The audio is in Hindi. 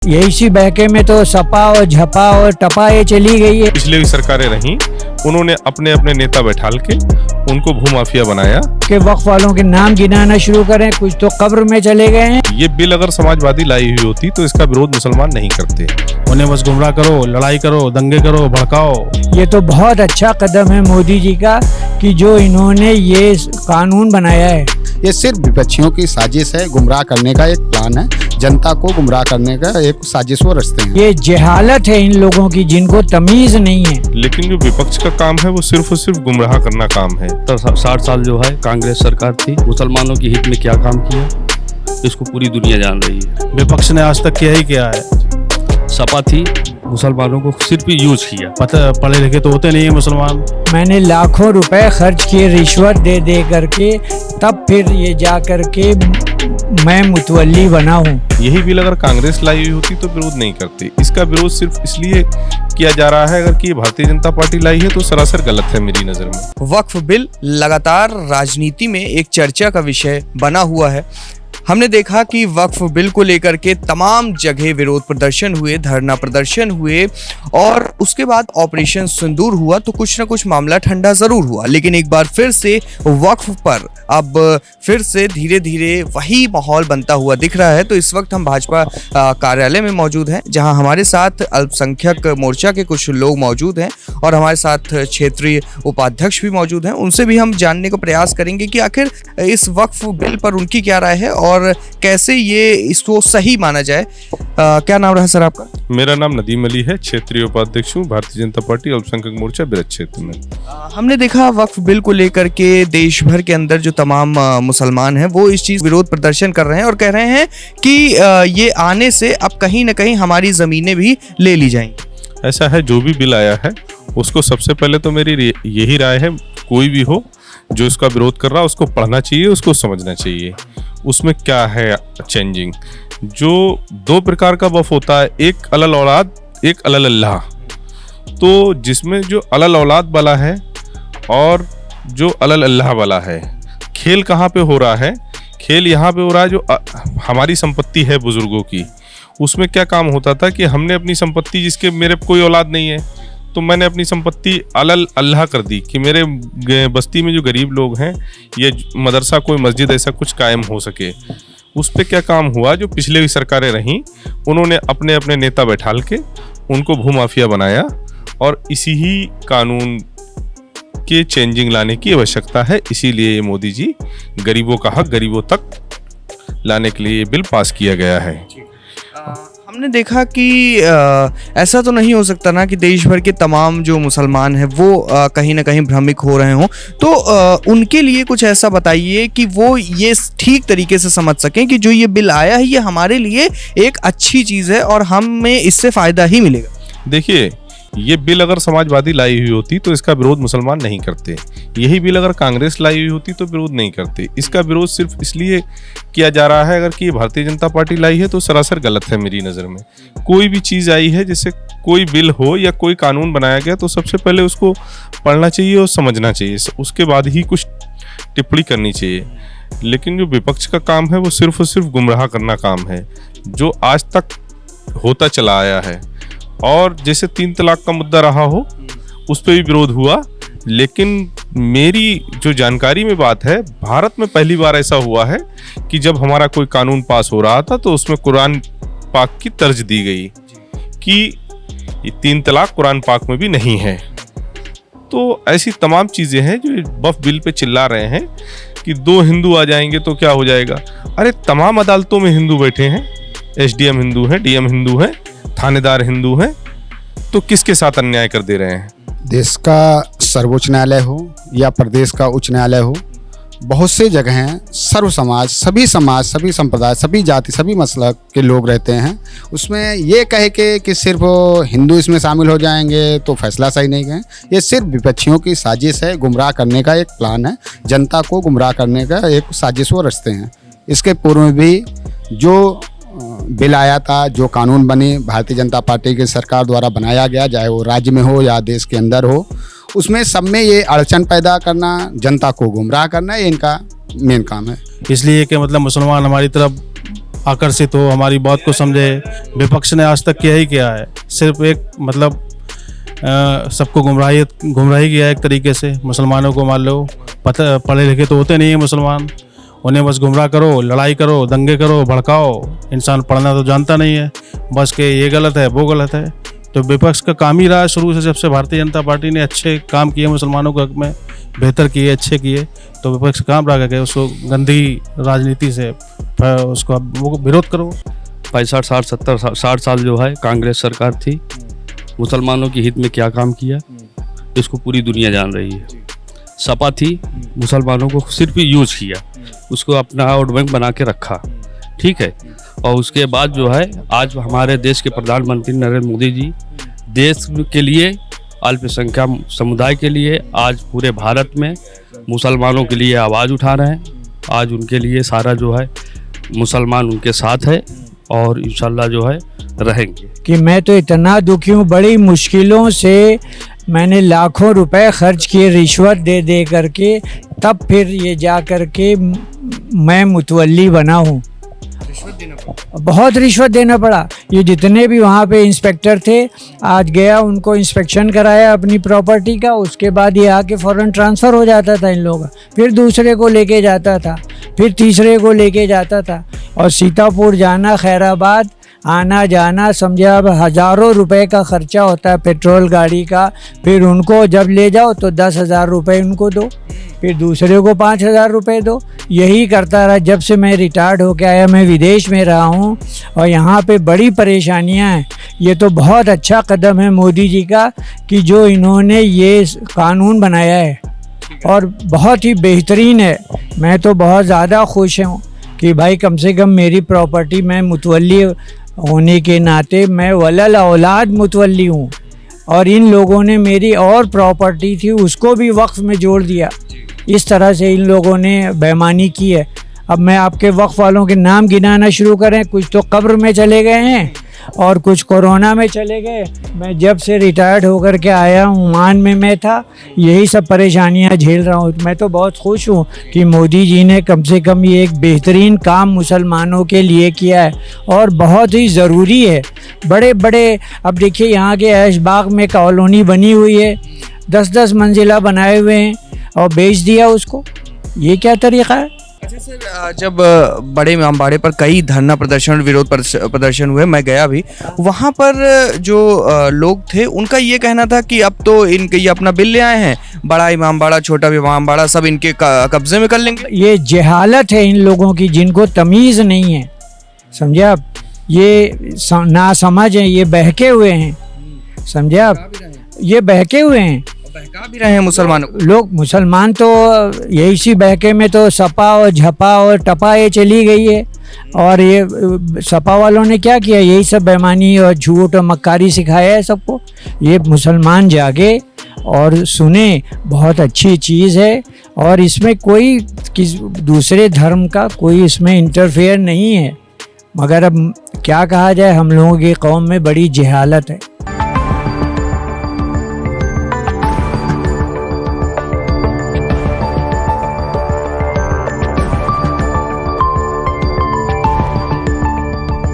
यही सी बहके में तो सपा और झपा और टपा ये चली गई है। पिछले भी सरकारें रहीं, उन्होंने अपने अपने नेता बैठाल के उनको भूमाफिया बनाया कि वक्फ वालों के नाम गिनाना शुरू करें, कुछ तो कब्र में चले गए हैं। ये बिल अगर समाजवादी लाई हुई होती तो इसका विरोध मुसलमान नहीं करते। उन्हें बस गुमराह करो, लड़ाई करो, दंगे करो, भड़काओ। ये तो बहुत अच्छा कदम है मोदी जी का कि जो इन्होंने ये कानून बनाया है। ये सिर्फ विपक्षियों की साजिश है, गुमराह करने का एक प्लान है, जनता को गुमराह करने का एक साजिश वो रचते हैं। ये जहालत है इन लोगों की जिनको तमीज नहीं है। लेकिन जो विपक्ष का काम है वो सिर्फ और सिर्फ गुमराह करना काम है। 60 साल जो है कांग्रेस सरकार थी, मुसलमानों के हित में क्या काम किया इसको पूरी दुनिया जान रही है। विपक्ष ने आज तक किया ही क्या है। सपा थी, मुसलमानों को सिर्फ यूज किया। पता पढ़े लिखे तो होते नहीं है मुसलमान। मैंने लाखों रुपए खर्च किए रिश्वत दे दे करके, तब फिर ये जा करके मैं मुतवल्ली बना हूँ। यही बिल अगर कांग्रेस लाई हुई होती तो विरोध नहीं करते। इसका विरोध सिर्फ इसलिए किया जा रहा है अगर कि ये भारतीय जनता पार्टी लाई है तो सरासर गलत है मेरी नजर में। वक्फ बिल लगातार राजनीति में एक चर्चा का विषय बना हुआ है। हमने देखा कि वक्फ बिल को लेकर के तमाम जगह विरोध प्रदर्शन हुए, धरना प्रदर्शन हुए और उसके बाद ऑपरेशन सिंदूर हुआ तो कुछ ना कुछ मामला ठंडा जरूर हुआ। लेकिन एक बार फिर से वक्फ पर अब फिर से धीरे धीरे वही माहौल बनता हुआ दिख रहा है। तो इस वक्त हम भाजपा कार्यालय में मौजूद हैं, जहां हमारे साथ अल्पसंख्यक मोर्चा के कुछ लोग मौजूद हैं और हमारे साथ क्षेत्रीय उपाध्यक्ष भी मौजूद हैं। उनसे भी हम जानने का प्रयास करेंगे कि आखिर इस वक्फ बिल पर उनकी क्या राय है और कैसे ये इसको सही माना जाए। क्या नाम रहा सर आपका? मेरा नाम नदीम अली है, क्षेत्रीय उपाध्यक्ष हूँ भारतीय जनता पार्टी अल्पसंख्यक मोर्चा ब्रज क्षेत्र में। हमने देखा वक्फ बिल को लेकर के देश भर के अंदर जो तमाम मुसलमान हैं वो इस चीज विरोध प्रदर्शन कर रहे हैं और कह रहे हैं कि ये आने से अब कहीं ना कहीं हमारी जमीनें भी ले ली जाएंगी। ऐसा है, जो भी बिल आया है उसको सबसे पहले तो मेरी यही राय है, कोई भी हो जो इसका विरोध कर रहा है उसको पढ़ना चाहिए, उसको समझना चाहिए उसमें क्या है चेंजिंग। जो दो प्रकार का वक्फ होता है, एक अलल औलाद, एक अलल अल्लाह। तो जिसमें जो अलल औलाद वाला है और जो अलल अल्लाह वाला है, खेल कहाँ पे हो रहा है? खेल यहाँ पे हो रहा है जो हमारी संपत्ति है बुजुर्गों की। उसमें क्या काम होता था कि हमने अपनी संपत्ति, जिसके मेरे कोई औलाद नहीं है तो मैंने अपनी संपत्ति अलल अल्लाह कर दी कि मेरे बस्ती में जो गरीब लोग हैं ये मदरसा, कोई मस्जिद ऐसा कुछ कायम हो सके। उस पर क्या काम हुआ, जो पिछले भी सरकारें रहीं उन्होंने अपने अपने नेता बैठाल के उनको भूमाफिया बनाया और इसी ही कानून के चेंजिंग लाने की आवश्यकता है। इसीलिए ये मोदी जी गरीबों का हक गरीबों तक लाने के लिए ये बिल पास किया गया है। हमने देखा कि ऐसा तो नहीं हो सकता ना कि देश भर के तमाम जो मुसलमान हैं वो कहीं ना कहीं भ्रमित हो रहे हों। तो उनके लिए कुछ ऐसा बताइए कि वो ये ठीक तरीके से समझ सकें कि जो ये बिल आया है ये हमारे लिए एक अच्छी चीज़ है और हमें इससे फ़ायदा ही मिलेगा। देखिए, ये बिल अगर समाजवादी लाई हुई होती तो इसका विरोध मुसलमान नहीं करते। यही बिल अगर कांग्रेस लाई हुई होती तो विरोध नहीं करते। इसका विरोध सिर्फ इसलिए किया जा रहा है अगर कि ये भारतीय जनता पार्टी लाई है तो सरासर गलत है मेरी नज़र में। कोई भी चीज़ आई है, जैसे कोई बिल हो या कोई कानून बनाया गया तो सबसे पहले उसको पढ़ना चाहिए और समझना चाहिए, उसके बाद ही कुछ टिप्पणी करनी चाहिए। लेकिन जो विपक्ष का काम है वो सिर्फ और सिर्फ गुमराह करना काम है, जो आज तक होता चला आया है। और जैसे 3 तलाक का मुद्दा रहा हो उस पर भी विरोध हुआ, लेकिन मेरी जो जानकारी में बात है, भारत में पहली बार ऐसा हुआ है कि जब हमारा कोई कानून पास हो रहा था तो उसमें कुरान पाक की तर्ज दी गई कि ये 3 तलाक कुरान पाक में भी नहीं है। तो ऐसी तमाम चीज़ें हैं जो वक्फ बिल पे चिल्ला रहे हैं कि 2 हिंदू आ जाएंगे तो क्या हो जाएगा। अरे तमाम अदालतों में हिंदू बैठे हैं, SDM हिंदू हैं, DM हिंदू हैं, थानेदार हिंदू हैं, तो किसके साथ अन्याय कर दे रहे हैं? देश का सर्वोच्च न्यायालय हो या प्रदेश का उच्च न्यायालय हो, बहुत से जगह हैं, सर्व समाज, सभी संप्रदाय, सभी जाति, सभी मसलक के लोग रहते हैं। उसमें ये कहे कि सिर्फ हिंदू इसमें शामिल हो जाएंगे तो फैसला सही नहीं है। ये सिर्फ विपक्षियों की साजिश है, गुमराह करने का एक प्लान है, जनता को गुमराह करने का एक साजिश वो रचते हैं। इसके पूर्व में भी जो बिल आया था, जो कानून बने भारतीय जनता पार्टी की सरकार द्वारा बनाया गया, चाहे वो राज्य में हो या देश के अंदर हो, उसमें सब में ये अड़चन पैदा करना, जनता को गुमराह करना, ये इनका मेन काम है। इसलिए कि मतलब मुसलमान हमारी तरफ आकर्षित हो, हमारी बात को समझे। विपक्ष ने आज तक किया ही क्या है, सिर्फ एक मतलब सबको गुमराही किया है एक तरीके से। मुसलमानों को मान लो पता पढ़े लिखे तो होते नहीं है मुसलमान, उन्हें बस गुमराह करो, लड़ाई करो, दंगे करो, भड़काओ। इंसान पढ़ना तो जानता नहीं है, बस के ये गलत है वो गलत है। तो विपक्ष का काम ही रहा है शुरू से, जब से भारतीय जनता पार्टी ने अच्छे काम किए मुसलमानों के हक में, बेहतर किए, अच्छे किए, तो विपक्ष काम रहा गया उसको गंदी राजनीति से उसको वो विरोध करो। 65 60 साल जो है कांग्रेस सरकार थी, मुसलमानों के हित में क्या काम किया इसको पूरी दुनिया जान रही है। सपा थी, मुसलमानों को सिर्फ यूज किया, उसको अपना वोट बैंक बना के रखा, ठीक है। और उसके बाद जो है आज हमारे देश के प्रधानमंत्री नरेंद्र मोदी जी देश के लिए, अल्पसंख्यक समुदाय के लिए, आज पूरे भारत में मुसलमानों के लिए आवाज़ उठा रहे हैं। आज उनके लिए सारा जो है मुसलमान उनके साथ है और इंशाल्लाह जो है रहेंगे। कि मैं तो इतना दुखी हूँ, बड़ी मुश्किलों से मैंने लाखों रुपए खर्च किए रिश्वत दे दे करके, तब फिर ये जा करके मैं मुतवल्ली बना हूँ। बहुत रिश्वत देना पड़ा। ये जितने भी वहाँ पे इंस्पेक्टर थे, आज गया उनको इंस्पेक्शन कराया अपनी प्रॉपर्टी का, उसके बाद ये आके फ़ौरन ट्रांसफ़र हो जाता था इन लोगों का, फिर दूसरे को लेके जाता था, फिर तीसरे को लेके जाता था। और सीतापुर जाना, खैराबाद आना जाना, समझे अब हज़ारों रुपए का ख़र्चा होता है पेट्रोल गाड़ी का। फिर उनको जब ले जाओ तो 10,000 रुपये उनको दो, फिर दूसरे को 5,000 रुपये दो। यही करता रहा जब से मैं रिटायर्ड होकर आया। मैं विदेश में रहा हूँ और यहाँ पे बड़ी परेशानियाँ हैं। ये तो बहुत अच्छा कदम है मोदी जी का कि जो इन्होंने ये कानून बनाया है, और बहुत ही बेहतरीन है। मैं तो बहुत ज़्यादा खुश हूँ कि भाई कम से कम मेरी प्रॉपर्टी, मैं मुतवल्ली होने के नाते मैं वलल औलाद मुतवल्ली हूँ, और इन लोगों ने मेरी और प्रॉपर्टी थी उसको भी वक्फ में जोड़ दिया। इस तरह से इन लोगों ने बेईमानी की है। अब मैं आपके वक्फ वालों के नाम गिनाना शुरू करें, कुछ तो कब्र में चले गए हैं और कुछ कोरोना में चले गए। मैं जब से रिटायर्ड होकर के आया हूँ, ओमान में मैं था, यही सब परेशानियाँ झेल रहा हूँ। मैं तो बहुत खुश हूँ कि मोदी जी ने कम से कम ये एक बेहतरीन काम मुसलमानों के लिए किया है, और बहुत ही ज़रूरी है। बड़े बड़े, अब देखिए यहाँ के ऐशबाग में कॉलोनी बनी हुई है, 10-10 मंजिला बनाए हुए हैं और बेच दिया उसको। ये क्या तरीक़ा है? अच्छा सर, जब बड़े इमामबाड़े पर कई धरना प्रदर्शन, विरोध प्रदर्शन हुए, मैं गया भी, वहाँ पर जो लोग थे उनका ये कहना था कि अब तो इनके ये अपना बिल ले आए हैं, बड़ा इमामबाड़ा, छोटा इमामबाड़ा सब इनके कब्जे में कर लेंगे। ये जहालत है इन लोगों की, जिनको तमीज़ नहीं है, समझे आप। ये ना समझ है, ये बहके हुए हैं, समझे आप। ये बहके हुए हैं, बहका भी रहे हैं मुसलमानों को। लोग मुसलमान तो यही सी बहके में तो सपा और झपा और टपा ये चली गई है। और ये सपा वालों ने क्या किया, यही सब बेईमानी और झूठ और मक्कारी सिखाया है सबको। ये मुसलमान जागे और सुने, बहुत अच्छी चीज़ है, और इसमें कोई किस दूसरे धर्म का कोई इसमें इंटरफेयर नहीं है। मगर अब क्या कहा जाए, हम लोगों की कौम में बड़ी जहालत है।